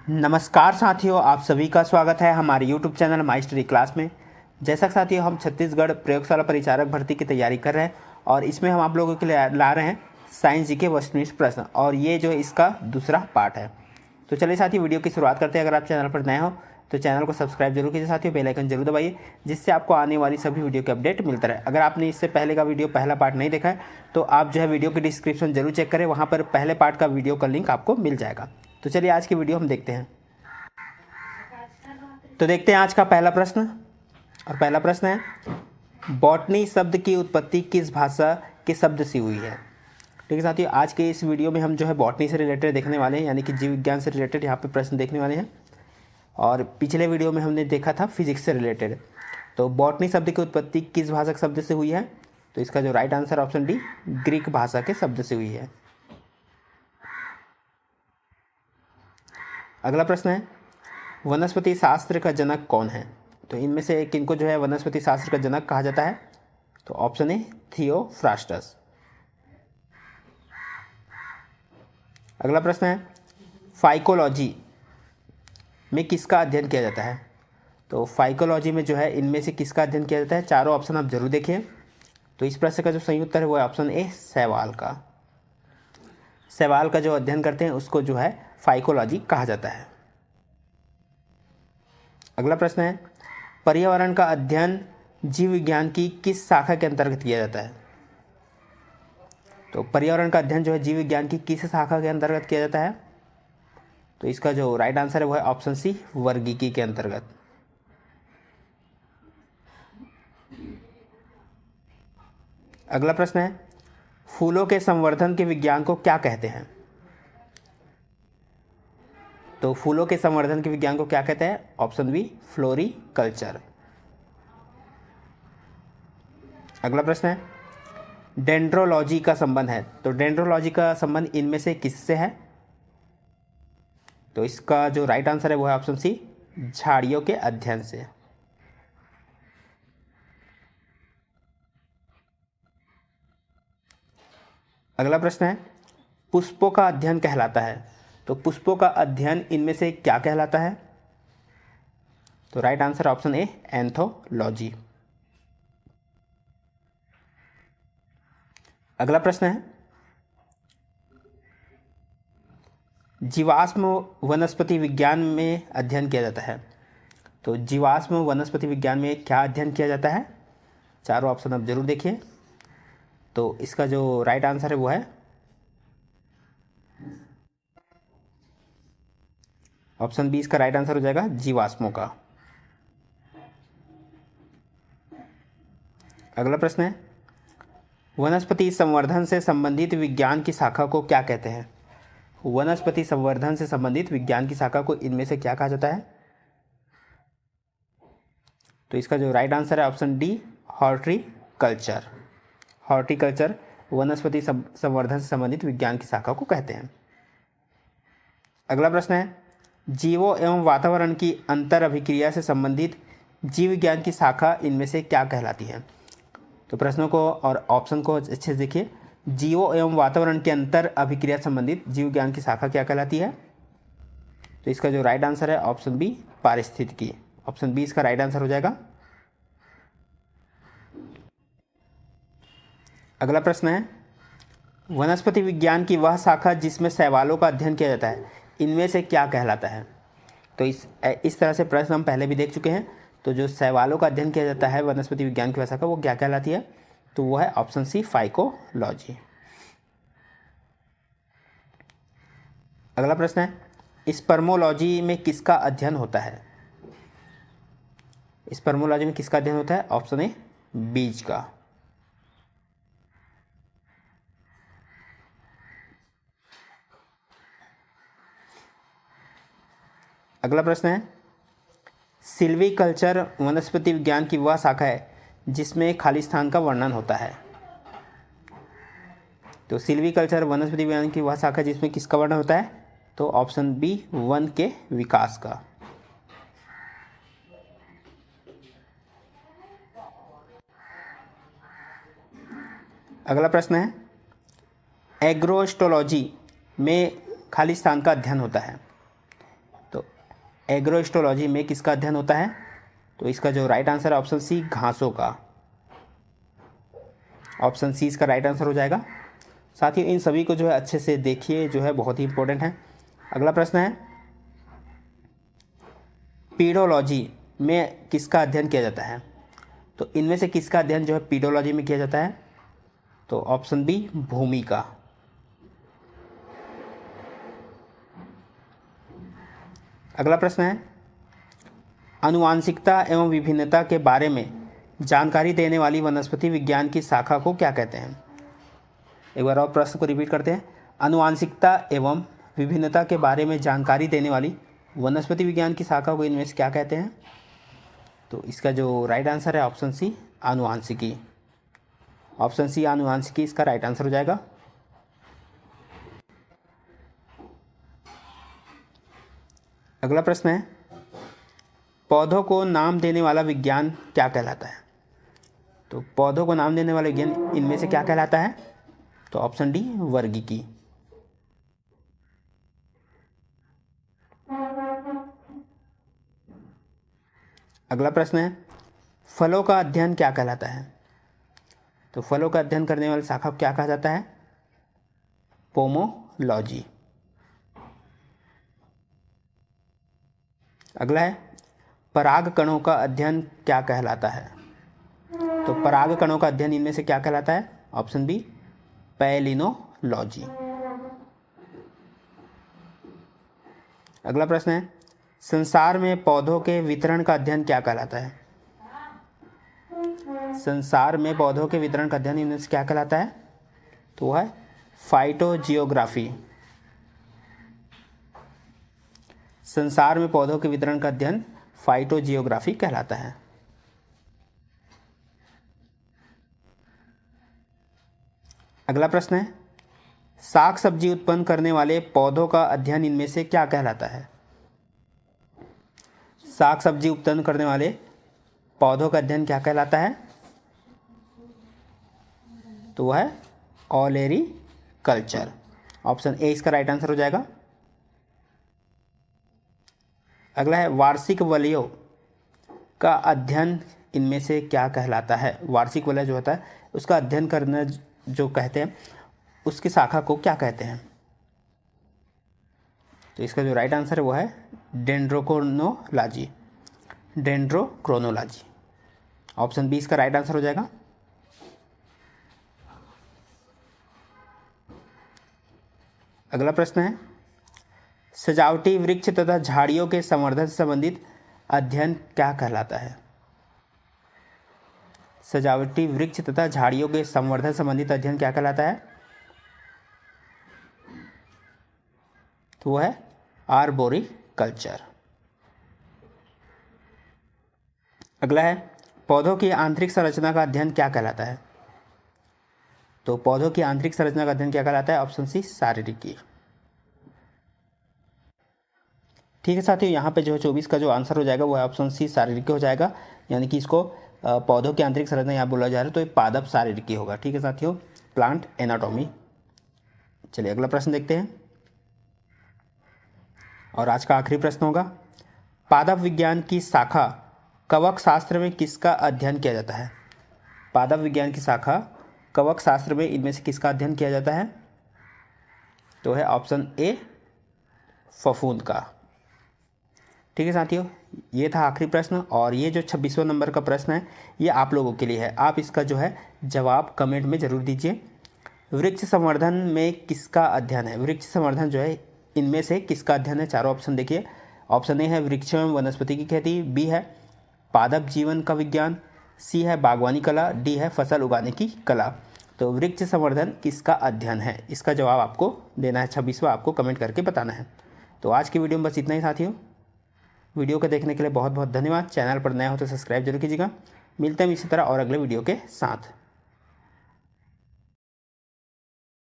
नमस्कार साथियों, आप सभी का स्वागत है हमारे YouTube channel my study class में। जैसा कि साथियों हम छत्तीसगढ़ प्रयोगशाला परिचारक भर्ती की तैयारी कर रहे हैं और इसमें हम आप लोगों के लिए ला रहे हैं साइंस जी के वस्तुनिष्ठ प्रश्न और ये जो इसका दूसरा पार्ट है। तो चलिए साथियों वीडियो की शुरुआत करते हैं। अगर आप चैनल पर नए हो तो चैनल को सब्सक्राइब जरूर कीजिए साथियों, बेल आइकन जरूर दबाइए जिससे आपको आने वाली सभी वीडियो के अपडेट मिलता रहे। अगर आपने इससे पहले का वीडियो पहला पार्ट नहीं देखा है तो आप जो है वीडियो की डिस्क्रिप्शन जरूर चेक करें, वहाँ पर पहले पार्ट का वीडियो का लिंक आपको मिल जाएगा। तो चलिए आज की वीडियो हम देखते हैं। तो देखते हैं आज का पहला प्रश्न। और पहला प्रश्न है, बॉटनी शब्द की उत्पत्ति किस भाषा के शब्द से हुई है। ठीक है साथियों, आज के इस वीडियो में हम जो है बॉटनी से रिलेटेड देखने वाले हैं, यानी कि जीव विज्ञान से रिलेटेड यहाँ पे प्रश्न देखने वाले हैं। और पिछले वीडियो में हमने देखा था फिजिक्स से रिलेटेड। तो बॉटनी शब्द की उत्पत्ति किस भाषा के शब्द से हुई है, तो इसका जो right answer option D, Greek भाषा के शब्द से हुई है। अगला प्रश्न है, वनस्पति शास्त्र का जनक कौन है। तो इनमें से किनको जो है वनस्पति शास्त्र का जनक कहा जाता है, तो ऑप्शन ए थियोफ्रास्टस। अगला प्रश्न है, फाइकोलॉजी में किसका अध्ययन किया जाता है। तो फाइकोलॉजी में जो है इनमें से किसका अध्ययन किया जाता है, चारों ऑप्शन आप जरूर देखिए। तो इस प्रश्न का जो सही उत्तर है वो है ऑप्शन ए, शैवाल का। शैवाल का जो अध्ययन करते हैं उसको जो है फाइकोलॉजी कहा जाता है। अगला प्रश्न है, पर्यावरण का अध्ययन जीव विज्ञान की किस शाखा के अंतर्गत किया जाता है। तो पर्यावरण का अध्ययन जो है जीव विज्ञान की किस शाखा के अंतर्गत किया जाता है, तो इसका जो राइट आंसर है वो है ऑप्शन सी, वर्गीकी के अंतर्गत। अगला प्रश्न है, फूलों के संवर्धन के विज्ञान को क्या कहते हैं। तो फूलों के संवर्धन के विज्ञान को क्या कहते हैं, ऑप्शन बी, फ्लोरीकल्चर। अगला प्रश्न है, डेंड्रोलॉजी का संबंध है। तो डेंड्रोलॉजी का संबंध इनमें से किससे है, तो इसका जो राइट आंसर है वो है ऑप्शन सी, झाड़ियों के अध्ययन से। अगला प्रश्न है, पुष्पों का अध्ययन कहलाता है। तो पुष्पों का अध्ययन इनमें से क्या कहलाता है, तो right answer option A, anthology. अगला प्रश्न है, जीवाश्म वनस्पति विज्ञान में अध्ययन किया जाता है। तो जीवाश्म वनस्पति विज्ञान में क्या अध्ययन किया जाता है, चारों ऑप्शन आप जरूर देखिए। तो इसका जो राइट आंसर है वो है ऑप्शन बी, इसका राइट आंसर हो जाएगा जीवाश्मों का। अगला प्रश्न है, वनस्पति संवर्धन से संबंधित विज्ञान की शाखा को क्या कहते हैं। वनस्पति संवर्धन से संबंधित विज्ञान की शाखा को इनमें से क्या कहा जाता है, तो इसका जो राइट आंसर है ऑप्शन डी, हॉर्टिकल्चर। हॉर्टिकल्चर वनस्पति संवर्धन से संबंधित विज्ञान की शाखा को कहते हैं। अगला प्रश्न है, जीवों एवं वातावरण की अंतर अभिक्रिया से संबंधित जीव विज्ञान की शाखा इनमें से क्या कहलाती है। तो प्रश्नों को और ऑप्शन को अच्छे से देखिए। जीवों एवं वातावरण के अंतर अभिक्रिया संबंधित जीव विज्ञान की शाखा क्या कहलाती है, तो इसका जो राइट आंसर है ऑप्शन बी, पारिस्थितिकी। ऑप्शन बी इसका राइट आंसर हो जाएगा। अगला प्रश्न है, वनस्पति विज्ञान की वह शाखा जिसमें शैवालों का अध्ययन किया जाता है इनमें से क्या कहलाता है। तो इस तरह से प्रश्न हम पहले भी देख चुके हैं। तो जो शैवालों का अध्ययन किया जाता है वनस्पति विज्ञान की वह शाखा, वो क्या कहलाती है, तो वो है ऑप्शन सी, फाइकोलॉजी। अगला प्रश्न है, स्पर्मोलॉजी में किसका अध्ययन होता है। स्पर्मोलॉजी में किसका अध्ययन होता है, ऑप्शन ए, बीज का। अगला प्रश्न है, सिल्वीकल्चर वनस्पति विज्ञान की वह शाखा है जिसमें खाली स्थान का वर्णन होता है। तो सिल्वीकल्चर वनस्पति विज्ञान की वह शाखा जिसमें किसका वर्णन होता है, तो ऑप्शन बी, वन के विकास का। अगला प्रश्न है, एग्रोस्टोलॉजी में खाली स्थान का अध्ययन होता है। तो एग्रोस्टोलॉजी में किसका अध्ययन होता है? तो इसका जो राइट आंसर है ऑप्शन सी, घासों का। ऑप्शन सी इसका राइट आंसर हो जाएगा। साथियों इन सभी को जो है अच्छे से देखिए, जो है बहुत ही इंपॉर्टेंट है। अगला प्रश्न है, पीडोलॉजी में किसका अध्ययन किया जाता है? तो इनमें से किसका अध्ययन जो है पीडोलॉजी में किया जाता है? तो ऑप्शन बी, भूमि का। अगला प्रश्न है, आनुवांशिकता एवं विभिन्नता के बारे में जानकारी देने वाली वनस्पति विज्ञान की शाखा को क्या कहते हैं? एक बार और प्रश्न को रिपीट करते हैं। आनुवांशिकता एवं विभिन्नता के बारे में जानकारी देने वाली वनस्पति विज्ञान की शाखा को इनमें से क्या कहते हैं? तो इसका जो राइट आंसर है ऑप्शन सी, आनुवांशिकी। ऑप्शन सी आनुवांशिकी इसका राइट आंसर हो जाएगा। अगला प्रश्न है, पौधों को नाम देने वाला विज्ञान क्या कहलाता है? तो पौधों को नाम देने वाला विज्ञान इनमें से क्या कहलाता है? तो ऑप्शन डी, वर्गीकी। अगला प्रश्न है, फलों का अध्ययन क्या कहलाता है? तो फलों का अध्ययन करने वाली शाखा को क्या कहा जाता है? पोमोलॉजी। अगला है, पराग कणों का अध्ययन क्या कहलाता है? तो पराग कणों का अध्ययन इनमें से क्या कहलाता है? Option B, palynology. अगला प्रश्न है, संसार में पौधों के वितरण का अध्ययन क्या कहलाता है? संसार में पौधों के वितरण का अध्ययन इनमें से क्या कहलाता है? तो वह है फाइटोजियोग्राफी। संसार में पौधों के वितरण का अध्ययन फाइटोजियोग्राफी कहलाता है। अगला प्रश्न है, साग सब्जी उत्पन्न करने वाले पौधों का अध्ययन इनमें से क्या कहलाता है? साग सब्जी उत्पन्न करने वाले पौधों का अध्ययन क्या कहलाता है? तो वह है ऑलेरी कल्चर। ऑप्शन ए इसका राइट आंसर हो जाएगा। अगला है, वार्षिक वलयों का अध्ययन इनमें से क्या कहलाता है? वार्षिक वलय जो होता है उसका अध्ययन करना जो कहते हैं उसकी शाखा को क्या कहते हैं? तो इसका जो राइट आंसर है वो है डेंड्रोक्रोनोलॉजी। डेंड्रोक्रोनोलॉजी। ऑप्शन बी इसका राइट आंसर हो जाएगा। अगला प्रश्न है, सजावटी वृक्ष तथा झाड़ियों के संवर्धन से संबंधित अध्ययन क्या कहलाता है? सजावटी वृक्ष तथा झाड़ियों के संवर्धन संबंधित अध्ययन क्या कहलाता है? तो वह है आर्बोरिकल्चर। अगला है, पौधों की आंतरिक संरचना का अध्ययन क्या कहलाता है? तो पौधों की आंतरिक संरचना का अध्ययन क्या कहलाता है? ऑप्शन सी, शारीरिकी। ठीक है साथियों, यहाँ पे जो है 24 का जो आंसर हो जाएगा वो है ऑप्शन सी, शारीरिकी हो जाएगा। यानी कि इसको पौधों की आंतरिक संरचना यहाँ बोला जा रहा है तो ये पादप शारीरिकी होगा। ठीक है साथियों, प्लांट एनाटॉमी। चलिए अगला प्रश्न देखते हैं और आज का आखिरी प्रश्न होगा, पादप विज्ञान की शाखा कवक शास्त्र में किसका अध्ययन किया जाता है? पादप विज्ञान की शाखा कवक शास्त्र में इनमें से किसका अध्ययन किया जाता है? तो है ऑप्शन ए, फफूंद का। ठीक है साथियों, ये था आखिरी प्रश्न और ये जो 26वां नंबर का प्रश्न है ये आप लोगों के लिए है। आप इसका जो है जवाब कमेंट में ज़रूर दीजिए। वृक्ष संवर्धन में किसका अध्ययन है? वृक्ष संवर्धन जो है इनमें से किसका अध्ययन है? चारों ऑप्शन देखिए। ऑप्शन ए है वृक्ष एवं वनस्पति की खेती, बी है पादप जीवन का विज्ञान, सी है बागवानी कला, डी है फसल उगाने की कला। तो वृक्ष संवर्धन किसका अध्ययन है? इसका जवाब आपको देना है 26वां, आपको कमेंट करके बताना है। तो आज की वीडियो में बस इतना ही साथियों। वीडियो को देखने के लिए बहुत बहुत धन्यवाद। चैनल पर नया हो तो सब्सक्राइब जरूर कीजिएगा। मिलते हैं इसी तरह और अगले वीडियो के साथ।